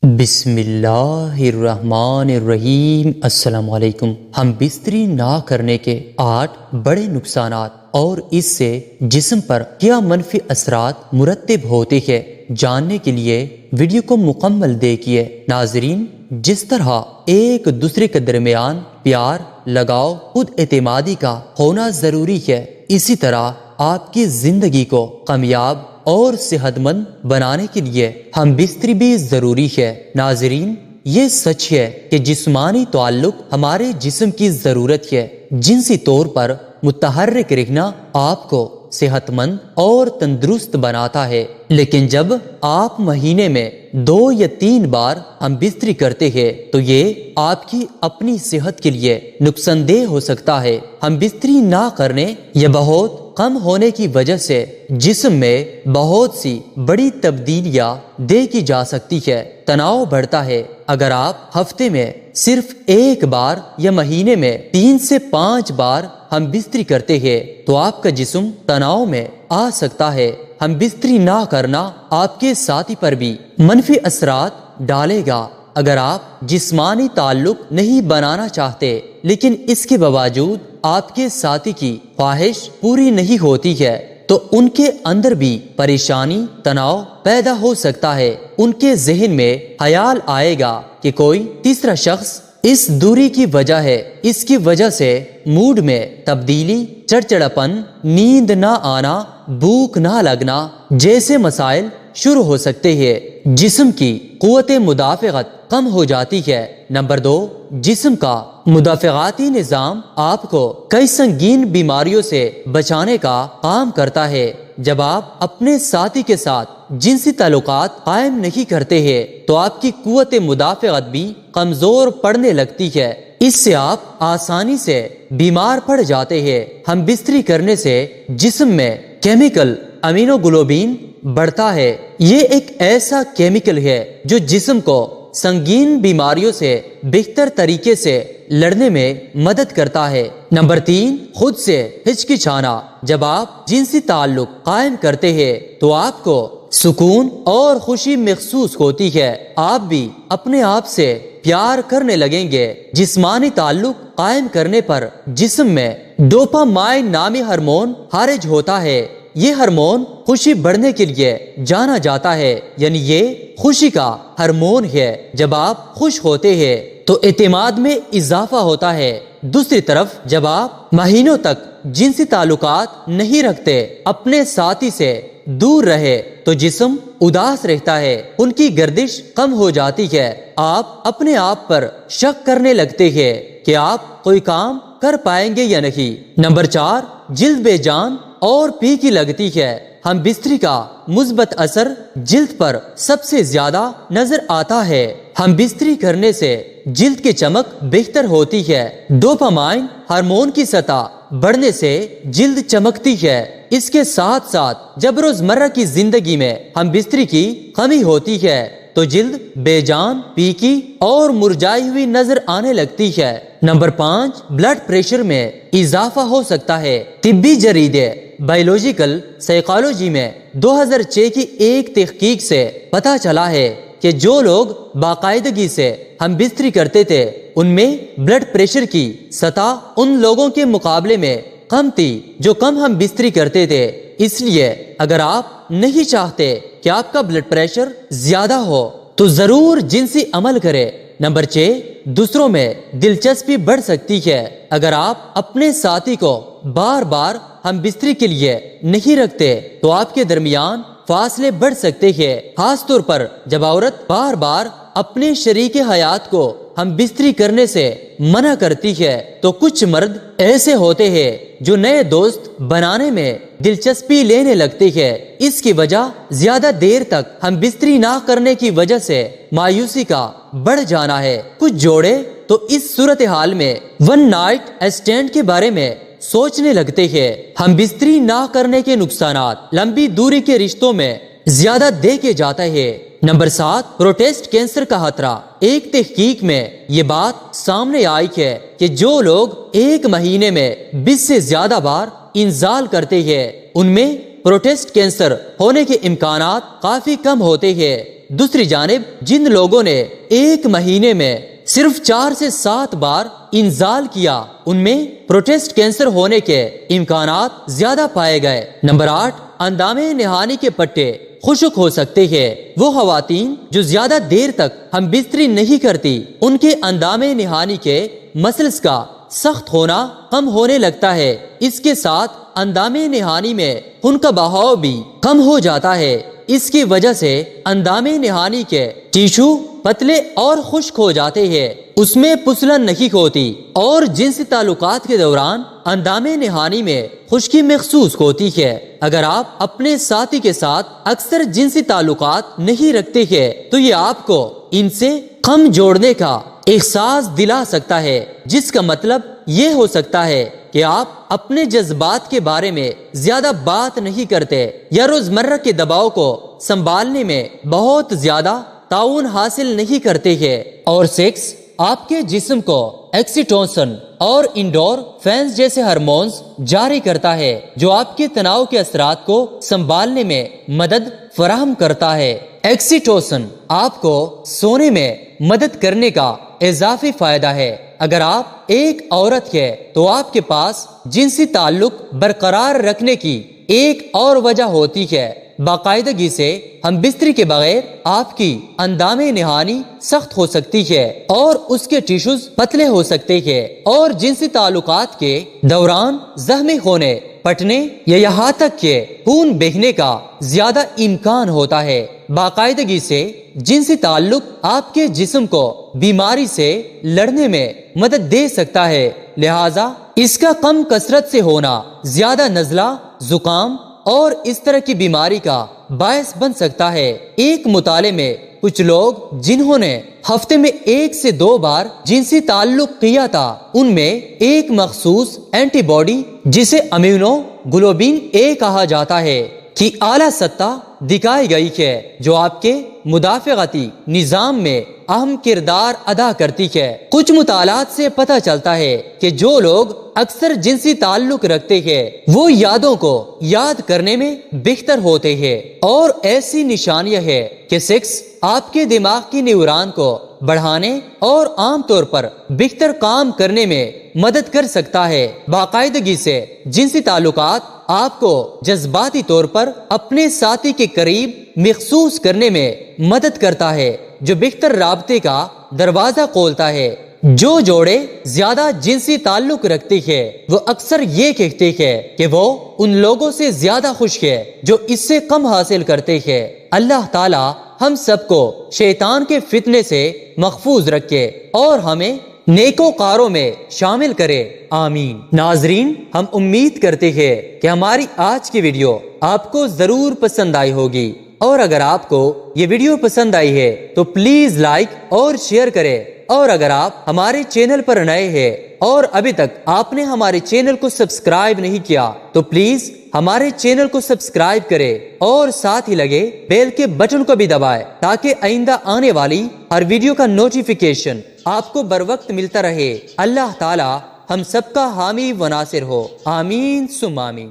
بسم اللہ الرحمن الرحیم۔ السلام علیکم۔ ہم بستری نہ کرنے کے 8 بڑے نقصانات اور اس سے جسم پر کیا منفی اثرات مرتب ہوتے ہیں جاننے کے لیے ویڈیو کو مکمل دیکھیے۔ ناظرین، جس طرح ایک دوسرے کے درمیان پیار، لگاؤ، خود اعتمادی کا ہونا ضروری ہے، اسی طرح آپ کی زندگی کو کامیاب اور صحت مند بنانے کے لیے ہم بستری بھی ضروری ہے۔ ناظرین، یہ سچ ہے کہ جسمانی تعلق ہمارے جسم کی ضرورت ہے۔ جنسی طور پر متحرک رہنا آپ کو صحت مند اور تندرست بناتا ہے، لیکن جب آپ مہینے میں 2 یا 3 بار ہم بستری کرتے ہیں تو یہ آپ کی اپنی صحت کے لیے نقصان دہ ہو سکتا ہے۔ ہم بستری نہ کرنے یا بہت کم ہونے کی وجہ سے جسم میں بہت سی بڑی تبدیلیاں دیکھی جا سکتی ہے۔ تناؤ بڑھتا ہے۔ اگر آپ ہفتے میں صرف 1 بار یا مہینے میں 3 سے 5 بار ہم بستری کرتے ہیں تو آپ کا جسم تناؤ میں آ سکتا ہے۔ ہم بستری نہ کرنا آپ کے ساتھی پر بھی منفی اثرات ڈالے گا۔ اگر آپ جسمانی تعلق نہیں بنانا چاہتے لیکن اس کے باوجود آپ کے ساتھی کی خواہش پوری نہیں ہوتی ہے تو ان کے اندر بھی پریشانی، تناؤ پیدا ہو سکتا ہے۔ ان کے ذہن میں خیال آئے گا کہ کوئی تیسرا شخص اس دوری کی وجہ ہے۔ اس کی وجہ سے موڈ میں تبدیلی، چڑچڑاپن، نیند نہ آنا، بھوک نہ لگنا جیسے مسائل شروع ہو سکتے ہیں۔ جسم کی قوت مدافعت کم ہو جاتی ہے۔ نمبر 2، جسم کا مدافعاتی نظام آپ کو کئی سنگین بیماریوں سے بچانے کا کام کرتا ہے۔ جب آپ اپنے ساتھی کے ساتھ جنسی تعلقات قائم نہیں کرتے ہیں تو آپ کی قوت مدافعت بھی کمزور پڑنے لگتی ہے۔ اس سے آپ آسانی سے بیمار پڑ جاتے ہیں۔ ہم بستری کرنے سے جسم میں کیمیکل امینوگلوبین بڑھتا ہے۔ یہ ایک ایسا کیمیکل ہے جو جسم کو سنگین بیماریوں سے بہتر طریقے سے لڑنے میں مدد کرتا ہے۔ نمبر 3، خود سے ہچکچانا۔ جب آپ جنسی تعلق قائم کرتے ہیں تو آپ کو سکون اور خوشی محسوس ہوتی ہے۔ آپ بھی اپنے آپ سے پیار کرنے لگیں گے۔ جسمانی تعلق قائم کرنے پر جسم میں ڈوپامائن نامی ہارمون خارج ہوتا ہے۔ یہ ہارمون خوشی بڑھنے کے لیے جانا جاتا ہے، یعنی یہ خوشی کا ہارمون ہے۔ جب آپ خوش ہوتے ہیں تو اعتماد میں اضافہ ہوتا ہے۔ دوسری طرف جب آپ مہینوں تک جنسی تعلقات نہیں رکھتے، اپنے ساتھی سے دور رہے تو جسم اداس رہتا ہے، ان کی گردش کم ہو جاتی ہے۔ آپ اپنے آپ پر شک کرنے لگتے ہیں کہ آپ کوئی کام کر پائیں گے یا نہیں۔ نمبر 4، جلد بے جان اور پھیکی لگتی ہے۔ ہم بستری کا مثبت اثر جلد پر سب سے زیادہ نظر آتا ہے۔ ہم بستری کرنے سے جلد کی چمک بہتر ہوتی ہے۔ ڈوپامائن ہارمون کی سطح بڑھنے سے جلد چمکتی ہے۔ اس کے ساتھ ساتھ جب روزمرہ کی زندگی میں ہم بستری کی کمی ہوتی ہے تو جلد بے جان، پھیکی اور مرجھائی ہوئی نظر آنے لگتی ہے۔ نمبر 5، بلڈ پریشر میں اضافہ ہو سکتا ہے۔ طبی جریدے بایولوجیکل سائیکالوجی میں 2006 کی ایک تحقیق سے پتہ چلا ہے کہ جو لوگ باقاعدگی سے ہم بستری کرتے تھے ان میں بلڈ پریشر کی سطح ان لوگوں کے مقابلے میں کم تھی جو کم ہم بستری کرتے تھے۔ اس لیے اگر آپ نہیں چاہتے کہ آپ کا بلڈ پریشر زیادہ ہو تو ضرور جنسی عمل کریں۔ نمبر 6، دوسروں میں دلچسپی بڑھ سکتی ہے۔ اگر آپ اپنے ساتھی کو بار بار ہم بستری کے لیے نہیں رکھتے تو آپ کے درمیان فاصلے بڑھ سکتے ہیں، خاص طور پر جب عورت بار بار اپنے شریک حیات کو ہم بستری کرنے سے منع کرتی ہے تو کچھ مرد ایسے ہوتے ہیں جو نئے دوست بنانے میں دلچسپی لینے لگتے ہیں۔ اس کی وجہ زیادہ دیر تک ہم بستری نہ کرنے کی وجہ سے مایوسی کا بڑھ جانا ہے۔ کچھ جوڑے تو اس صورتحال میں ون نائٹ اسٹینڈ کے بارے میں سوچنے لگتے ہیں۔ ہم بستری نہ کرنے کے نقصانات لمبی دوری کے رشتوں میں زیادہ دیکھے جاتے ہیں۔ نمبر 7، پروسٹیٹ کینسر کا خطرہ۔ ایک تحقیق میں یہ بات سامنے آئی ہے کہ جو لوگ ایک مہینے میں 20 سے زیادہ بار انزال کرتے ہیں ان میں پروسٹیٹ کینسر ہونے کے امکانات کافی کم ہوتے ہیں۔ دوسری جانب جن لوگوں نے ایک مہینے میں صرف 4 سے 7 بار انزال کیا ان میں پروسٹیٹ کینسر ہونے کے امکانات زیادہ پائے گئے۔ نمبر 8، اندام نہانی کے پٹے خشک ہو سکتے ہیں۔ وہ خواتین جو زیادہ دیر تک ہم بستری نہیں کرتی ان کے اندام نہانی کے مسلز کا سخت ہونا کم ہونے لگتا ہے۔ اس کے ساتھ اندام نہانی میں خون کا بہاؤ بھی کم ہو جاتا ہے۔ اس کی وجہ سے اندام نہانی کے ٹیشو پتلے اور خشک ہو جاتے ہیں، اس میں پسلن نہیں ہوتی اور جنسی تعلقات کے دوران اندام نہانی میں خشکی محسوس ہوتی ہے۔ اگر آپ اپنے ساتھی کے ساتھ اکثر جنسی تعلقات نہیں رکھتے ہیں تو یہ آپ کو ان سے کم جوڑنے کا احساس دلا سکتا ہے، جس کا مطلب یہ ہو سکتا ہے کہ آپ اپنے جذبات کے بارے میں زیادہ بات نہیں کرتے یا روزمرہ کے دباؤ کو سنبھالنے میں بہت زیادہ تعاون حاصل نہیں کرتے ہیں۔ اور سیکس آپ کے جسم کو ایکسیٹوسن اور انڈور فینس جیسے ہارمونز جاری کرتا ہے جو آپ کے تناؤ کے اثرات کو سنبھالنے میں مدد فراہم کرتا ہے۔ ایکسیٹوسن آپ کو سونے میں مدد کرنے کا اضافی فائدہ ہے۔ اگر آپ ایک عورت ہے تو آپ کے پاس جنسی تعلق برقرار رکھنے کی ایک اور وجہ ہوتی ہے۔ باقاعدگی سے ہم بستری کے بغیر آپ کی اندام نہانی سخت ہو سکتی ہے اور اس کے ٹیشوز پتلے ہو سکتے ہیں اور جنسی تعلقات کے دوران زخمی ہونے، پھٹنے یا یہاں تک کہ خون بہنے کا زیادہ امکان ہوتا ہے۔ باقاعدگی سے جنسی تعلق آپ کے جسم کو بیماری سے لڑنے میں مدد دے سکتا ہے، لہذا اس کا کم کثرت سے ہونا زیادہ نزلہ، زکام اور اس طرح کی بیماری کا باعث بن سکتا ہے۔ ایک مطالعے میں کچھ لوگ جنہوں نے ہفتے میں 1 سے 2 بار جنسی تعلق کیا تھا ان میں ایک مخصوص اینٹی باڈی جسے امیونو گلوبین اے کہا جاتا ہے کی اعلیٰ سطح دکھائی گئی ہے، جو آپ کے مدافعتی نظام میں اہم کردار ادا کرتی ہے۔ کچھ مطالعات سے پتہ چلتا ہے کہ جو لوگ اکثر جنسی تعلق رکھتے ہیں وہ یادوں کو یاد کرنے میں بہتر ہوتے ہیں، اور ایسی نشانیاں ہیں کہ سیکس آپ کے دماغ کی نیورون کو بڑھانے اور عام طور پر بہتر کام کرنے میں مدد کر سکتا ہے۔ باقاعدگی سے جنسی تعلقات آپ کو جذباتی طور پر اپنے ساتھی کے قریب محسوس کرنے میں مدد کرتا ہے، جو بہتر رابطے کا دروازہ کھولتا ہے۔ جو جوڑے زیادہ جنسی تعلق رکھتے ہیں وہ اکثر یہ کہتے ہیں کہ وہ ان لوگوں سے زیادہ خوش ہے جو اس سے کم حاصل کرتے ہیں۔ اللہ تعالی ہم سب کو شیطان کے فتنے سے محفوظ رکھے اور ہمیں نیکوکاروں میں شامل کرے، آمین۔ ناظرین، ہم امید کرتے ہیں کہ ہماری آج کی ویڈیو آپ کو ضرور پسند آئی ہوگی، اور اگر آپ کو یہ ویڈیو پسند آئی ہے تو پلیز لائک اور شیئر کریں، اور اگر آپ ہمارے چینل پر نئے ہیں اور ابھی تک آپ نے ہمارے چینل کو سبسکرائب نہیں کیا تو پلیز ہمارے چینل کو سبسکرائب کریں اور ساتھ ہی لگے بیل کے بٹن کو بھی دبائیں تاکہ آئندہ آنے والی ہر ویڈیو کا نوٹیفیکیشن آپ کو بر وقت ملتا رہے۔ اللہ تعالی ہم سب کا حامی و ناصر ہو، آمین ثم آمین۔